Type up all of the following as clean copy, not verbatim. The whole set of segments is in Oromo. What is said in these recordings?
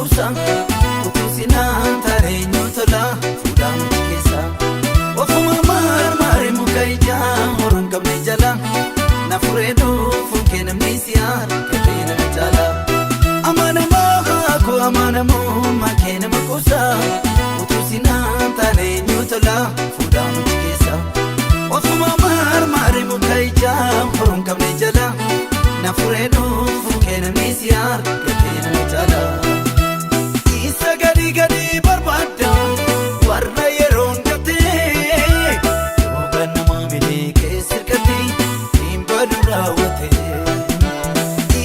makusa utuu sinaan taanee nyuutola fuudhaa muchi keessa ofuma marmaare muka ijaa horan qabne jala na furee dhufuun kee namni si harkatee nama jaala amanamaa koo amanamummaa kee nama kuusa utuu sinaan taanee nyuutola fuudhaa muchi keessa ofuma marmaare muka ijaa horan qabne jala na furee dhufuun kee namni si harkatee nama jaala isa gadi gadi barbaada warra yeroon gatee yookaan nama milee keessa hirkatee hin badu raawwatee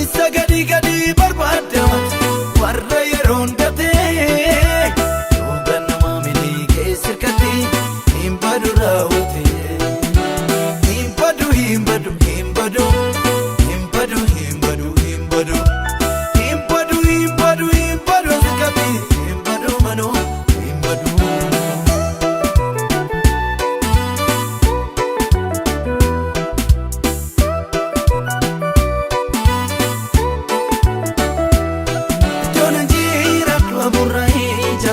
isa gadi gadi barbaada warra yeroon gatee yookaan nama milee keessa hirkatee hin badu raawwatee hin badu hin badu hin badu hin badu hin badu hin badu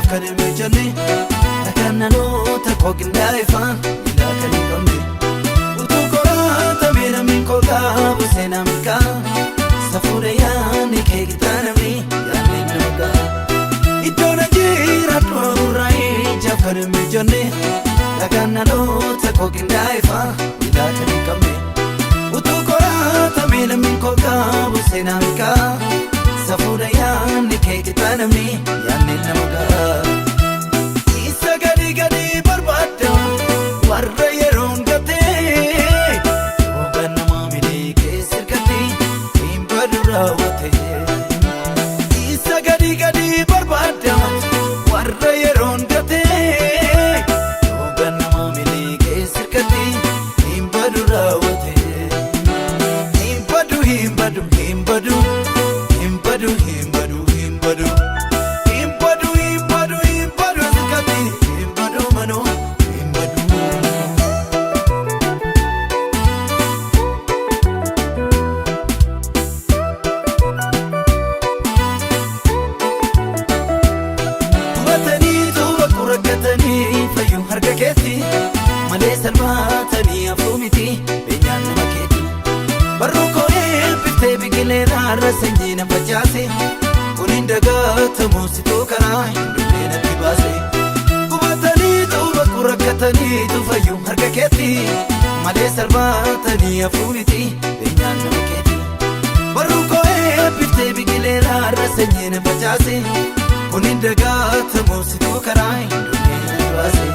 kademe jale takananoota kogindaefa ila kanikamne utukora tamena minkoga busena mika safure yani kegitanami yani noga idona jira turai jaf kademe jale takananoota kogindaefa ila kanikamne utukora tamena minkoga busena mika safure yani kegitanami yani noga isa gadi gadi barbaada warra yeroon gatee yookaan nama milee keessa hirkatee hin badu raawwatee isa gadi gadi barbaada warra yeroon gatee yookaan nama milee keessa hirkatee hin badu raawwatee hin badu hin badu hin badu hin badu hin badu hin badu malee salphaatanii afuumiti beenyaan nama keeti barruu koo eebbiftee biqileera har'a sanyii na facaase kun hin dagatamu situu karaa hin dhufee natti baase qubataniitu bakkuu rakkataniitu fayyuu harka keetti malee salphaatanii afuumiti beenyaan nama keeti barruu koo eebbiftee biqileera har'a sanyii na facaase kun hin dagatamu situu karaa hin dhufee natti baase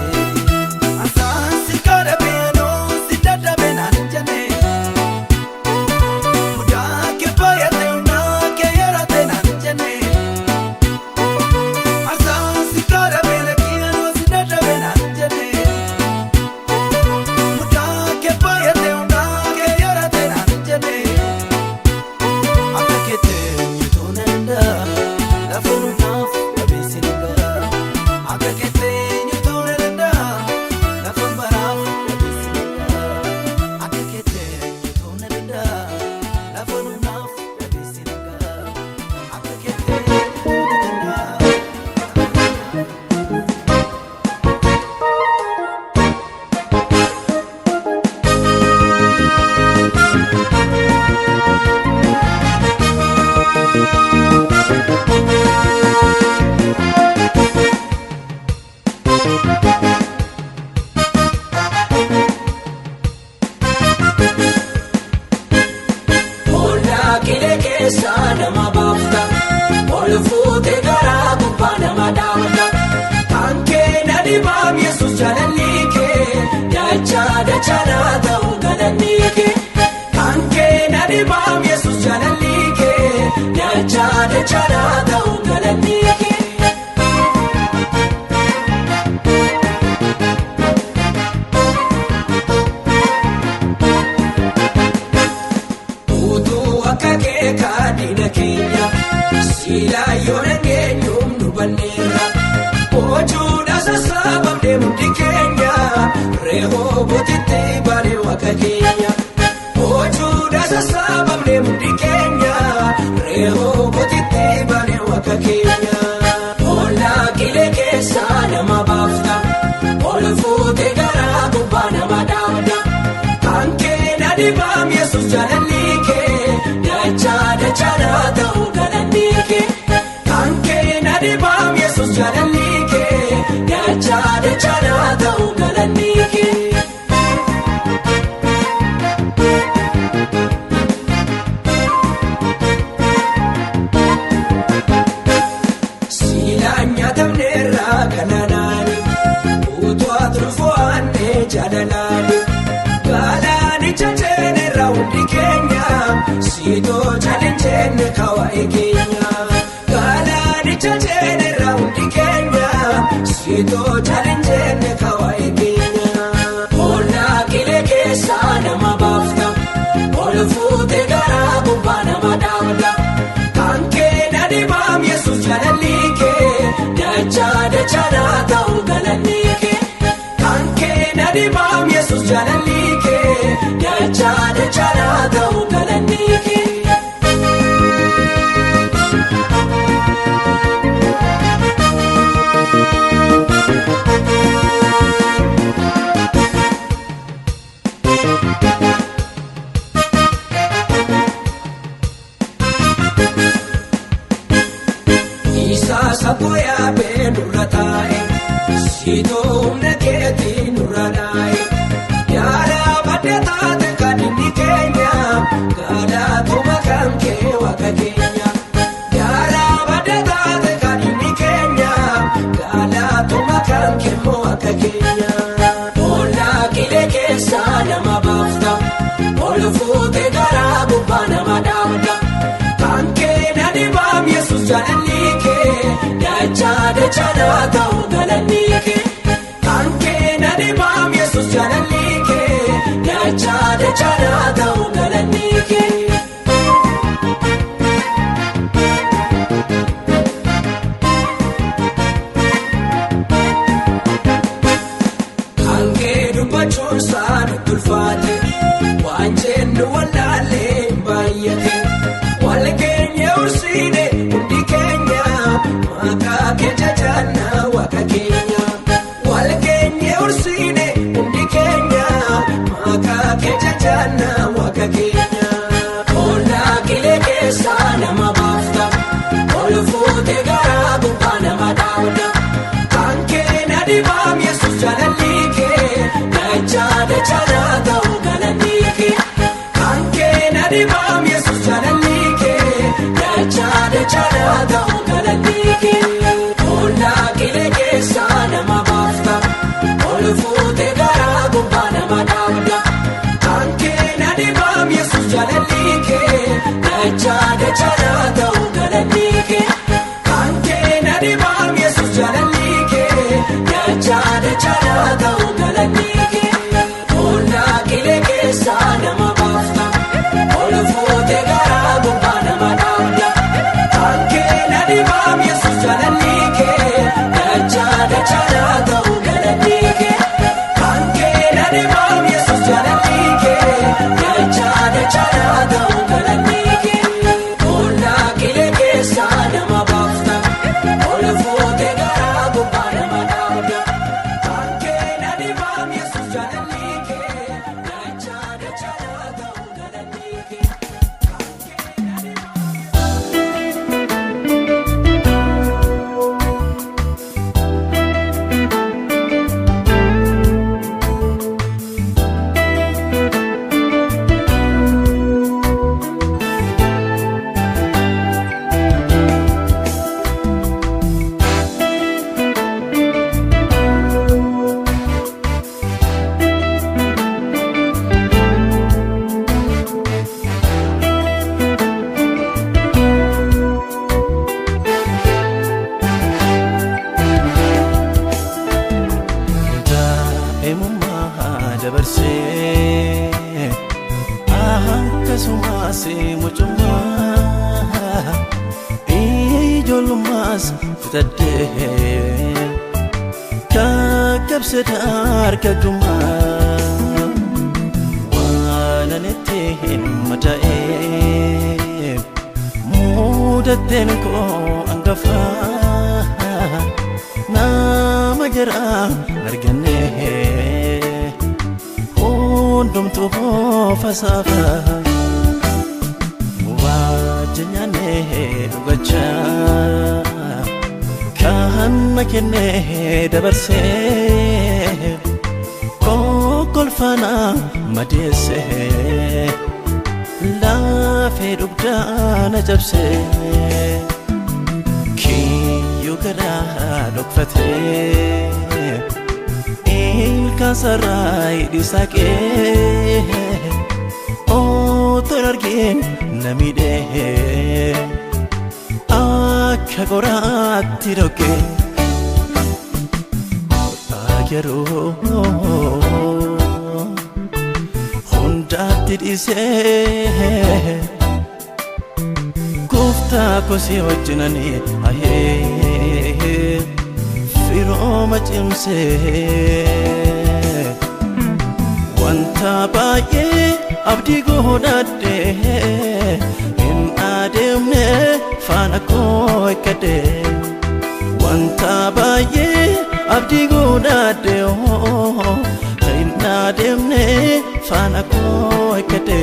Nama bafta, ol fuute garaa gubbaa nama daawwata. Kan kee na dhibaam Yesuus jaalalli kee, dachaa naa ta'u galanni kee. Kan kee na dhibaam Yesuus jaalalli kee, dachaa naa ta'u galanni kee. Sila yoona keenyuun dubanneera Ojuudha sassaabamnee mudhi keenya Reehoo bootitti baanee waaqa keenya Ojuudha sassaabamnee mudhi keenya Reehoo bootitti baanee waaqa keenya nadibam Yesus jalalike dacha dacha na ta'u galanike silanya tamnera kananani utu atrufoane jalalani galani chachene raundi Kenya sito challenge kawaii Kenya galani chachene raundi Kenya sito challenge kawaii Kenya ona kile kesa na mabafta olfute garabu bana madamda kanke nadibam Yesus jalalike dacha dacha na ta'u galanike kanke nadibam Yesus jalalike dacha dacha na ta'u galanike Sapoya benuratai sito umneketi nuranai yara badeta te kadini Kenya gala tumakanke waka Kenya yara badeta te kadini Kenya gala tumakanke waka Kenya ola kile kesa na mabafta olfute garabu bana madamda kanke nadibam Yesus jalalike dacha dacha na ta'u galanike kanke nadibam Yesus jalalike dacha dacha na ta'u galanike kanke dubachun sanu tulfate wanjennu wallale bayyate walkenya ursine undi Kenya maka kejajana waka Kenya walkenya ursine undi Kenya maka kejajana waka Kenya ona kile kesa na mabafta olfute garabu bana madawda kanke nadibam Yesus jalalike dacha dacha na ta'u galanike kanke nadibam Yesus jalalike dacha dacha na ta'u galanike ona kile kesa na mabafta olfute garabu bana madawda kanke nadibam Yesus jalalike dacha dacha na ta'u galanike kanke nadibam Yesus jalalike dacha dacha na ta'u galanike ona kile kesa na mabafta olfute garabu bana madawda kanke nadibam Yesus jalalike dacha dacha na ta'u galanike kanke nadibam Yesus jalalike dacha dacha na ta'u galanike ona kile kesa na mabafta olfute garabu bana madawda kanke nadibam Yesus jalalike dacha dacha na ta'u galanike ijollumas fitadhee kakkabse harkattumaa waan anitti himata'ee mudatteen koo angafaa nama jaraa argannee hundumtuu fasaafaa wajjinyaanee dhugachaa kenne dabarse kolfana madeesse laafe dugda na jabse kiyyu gara dhokfate ilka sarai disake o torargin namide akka goraatti dhokke yeroo hundaatti dhiisee gooftaa koo si wajjinani ahee firooma cimsee wanta baay'ee abdii godhadhe hin adeemne faana koo eeggate wanta baay'ee abdii godhadhe hin adeemne faana koo eeggate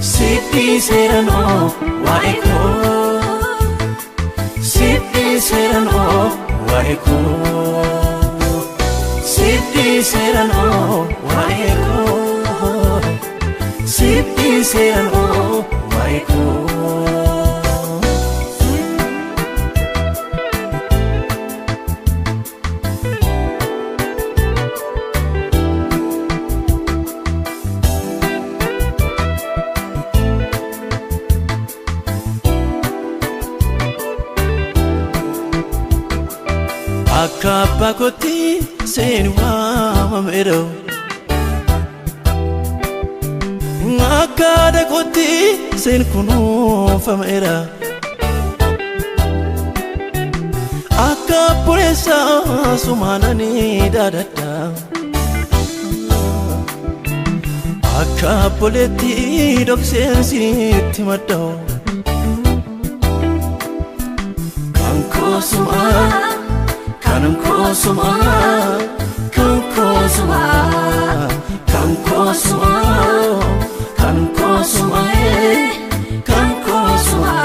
sitti seeranoo waa'ee koo sitti seeranoo waa'ee koo sitti seeranoo waa'ee koo sitti seeranoo waa'ee koo akka abbaa kootti seen waamamero akka haadha kootti seen kunuunfameera akka obboleessa sumaananii daadadha akka obboleetti dhokseen sitti madda'u kan koosumaa kan kosuma kan kosuma kan kosuma kan kosuma kan kosuma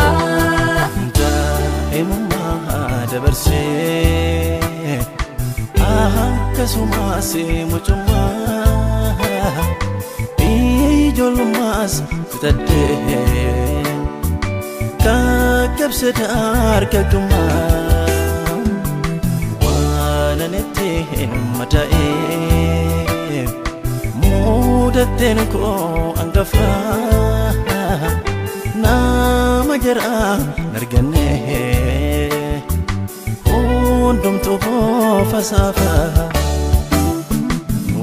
daa'imumma dabarse akkasumas mucumma ijoollummaas fixadhe kakkabse dargaggummaa Nanetin matae mudaten ko angafa nama jara nargane hundum to fasafa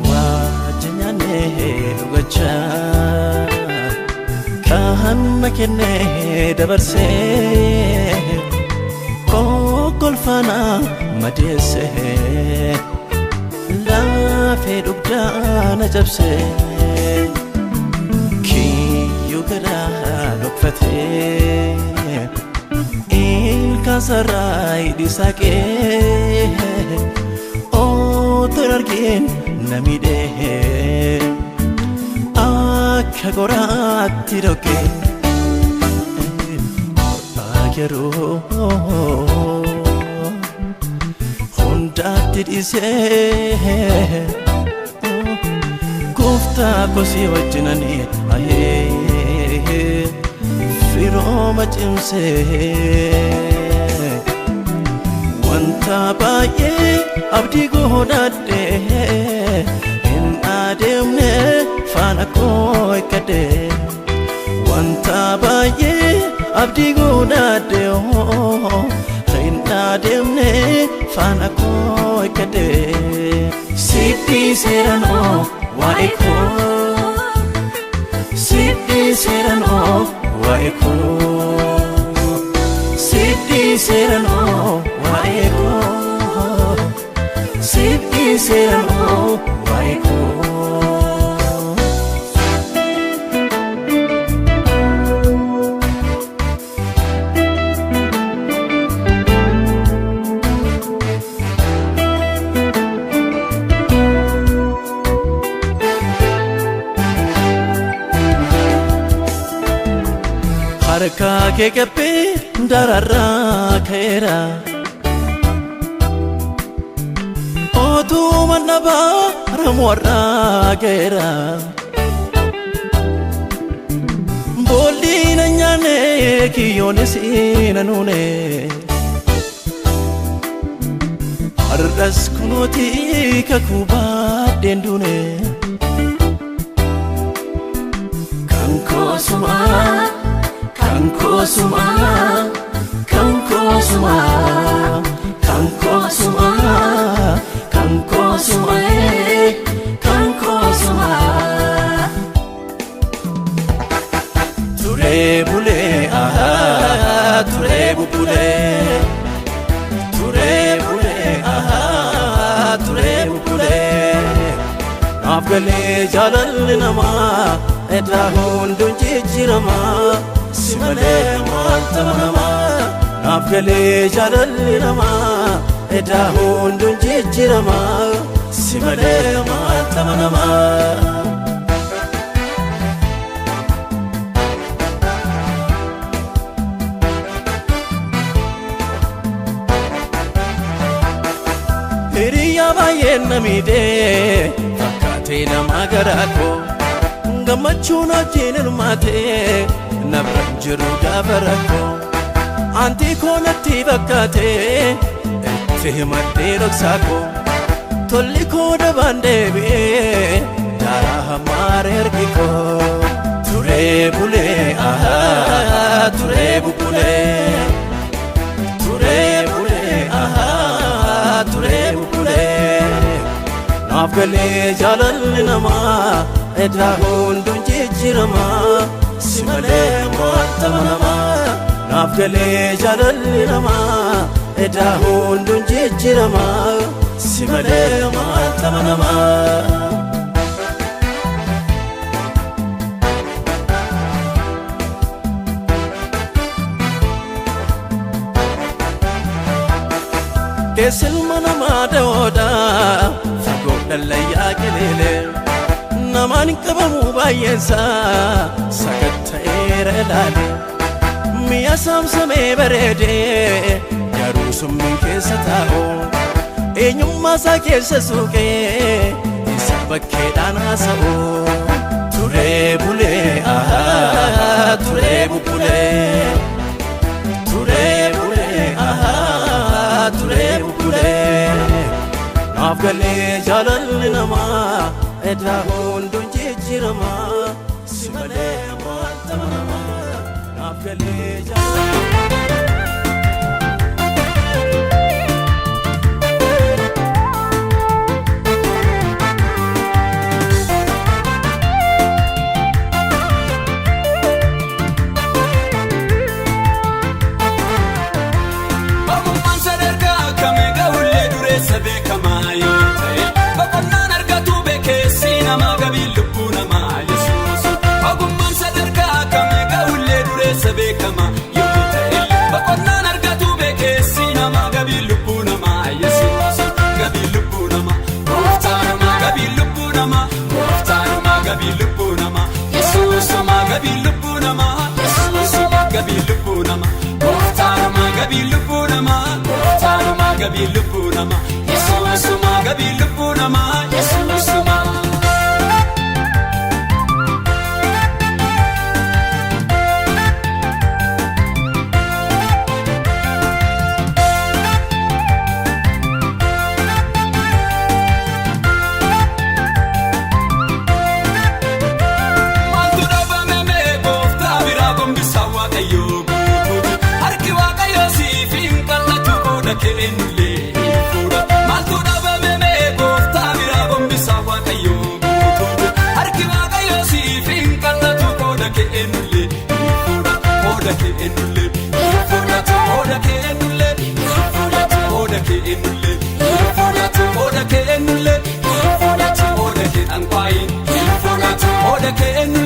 wajnyane ugacha kan makene dabarse kolfana madeesse laafe dugda na jabse kiyyu gara dhokfate ilka sarai disake o torargin namide akka goraatti dhokke yeroo hundaatti dhiisee gooftaa koo si wajjinani ahee firooma cimsee wanta baay'ee abdii godhadhe hin adeemne faana koo eeggate wanta baay'ee abdii godhadhe hin adeemne faana koo eeggate sitti seeranoo waa'ee koo sitti seeranoo waa'ee koo sitti seeranoo waa'ee koo sitti seeranoo waa'ee koo harka kee qabbee dararraa ka'eera Anootu manaba ramwarra geera Bolli nanyane kiyone sinanune Arras kunoti kakuba dendune Kanko suma Kanko suma Kanko suma Kanko suma Kanko suma Kanko suma Ture bule ture bule Ture bule ture bule Nafgale jalal nama Edra hundun jijirama Simale maltamanama Nafgale jalal nama Edra hundun jijirama Simale maltamanama Hiriya baay'een namide fakkaatee nama garaako gammachuun wajjin hirmaatee nabran jiru gaafa rakkoo antii koo natti fakkaatee itti himadhee dhoksaako tolli koo dabaan deebi'ee daaraa hamaare ergi koo turee bulee turee bubulee turee bulee ture bule Nafgale jalal nama Edra hundun jijirama Simale maltamanama Nafgale jalal nama Edra hundun jijirama Simale maltamanama Kesilma nama dooda fagoo dhallayyaa kelele namaan qabamu baay'eensa sakatta'eera ilaale mi'a saamsamee bareedee garuu summiin keessa taa'u eenyummaasaa keessa suuqee isa bakkeedhaan haasa'u turee bulee turee bubulee turee bulee ture bule Nafgale jalal nama Edra hundun jijirama Simale maltamanama Nafgale jalal Gabi lupu nama Yesusuma gabi lupu nama Yesusuma Maltu daba meme bofta bira gombisa wakayo Harki wakayo sifin kallatu koda ke'enule Maltu daba meme bofta bira gombisa wakayo Harki wakayo sifin kallatu koda ke'enule Koda ke'enule Koda ke'enule Koda ke'enule Koda ke'enule Koda ke'ankwai Koda ke'enule